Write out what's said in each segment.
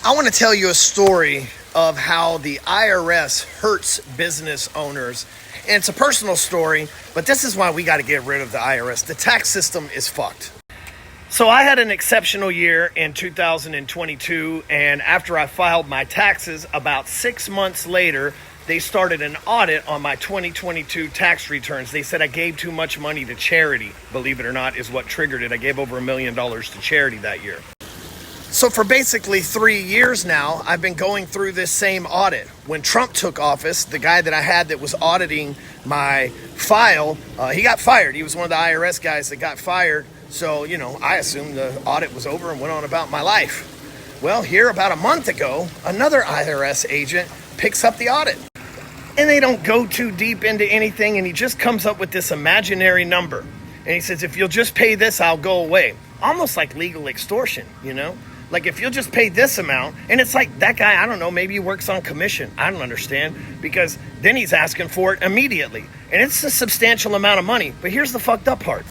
I want to tell you a story of how the IRS hurts business owners. And it's a personal story, but this is why we got to get rid of the IRS. The tax system is fucked. So I had an exceptional year in 2022, and after I filed my taxes, about 6 months later, they started an audit on my 2022 tax returns. They said I gave too much money to charity, believe it or not, is what triggered it. I gave over $1 million to charity that year. So for basically 3 years now, I've been going through this same audit. When Trump took office, the guy that I had that was auditing my file, he got fired. He was one of the IRS guys that got fired. So, I assumed the audit was over and went on about my life. Well, here about a month ago, another IRS agent picks up the audit. And they don't go too deep into anything, and he just comes up with this imaginary number. And he says, if you'll just pay this, I'll go away. Almost like legal extortion, Like if you'll just pay this amount, and it's like that guy, I don't know, maybe he works on commission. I don't understand, because then he's asking for it immediately. And it's a substantial amount of money. But here's the fucked up part.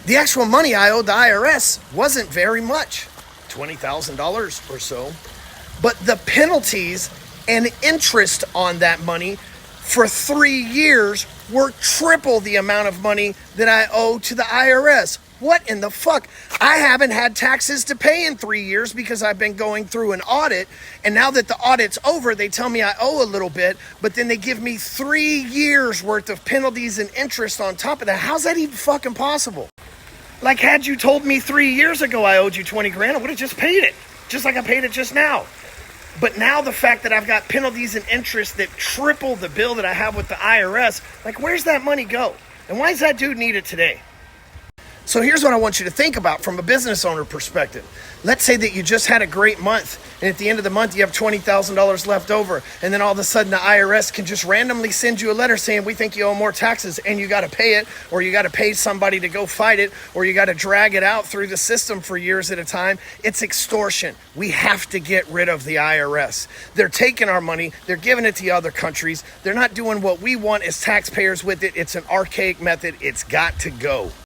The actual money I owed the IRS wasn't very much, $20,000 or so. But the penalties and interest on that money for 3 years were triple the amount of money that I owe to the IRS. What in the fuck? I haven't had taxes to pay in 3 years because I've been going through an audit. And now that the audit's over, they tell me I owe a little bit, but then they give me 3 years worth of penalties and interest on top of that. How's that even fucking possible? Like, had you told me 3 years ago I owed you 20 grand, I would have just paid it, just like I paid it just now. But now the fact that I've got penalties and interest that triple the bill that I have with the IRS, like, where's that money go? And why does that dude need it today? So here's what I want you to think about from a business owner perspective. Let's say that you just had a great month, and at the end of the month, you have $20,000 left over. And then all of a sudden, the IRS can just randomly send you a letter saying, we think you owe more taxes, and you got to pay it, or you got to pay somebody to go fight it, or you got to drag it out through the system for years at a time. It's extortion. We have to get rid of the IRS. They're taking our money. They're giving it to other countries. They're not doing what we want as taxpayers with it. It's an archaic method. It's got to go.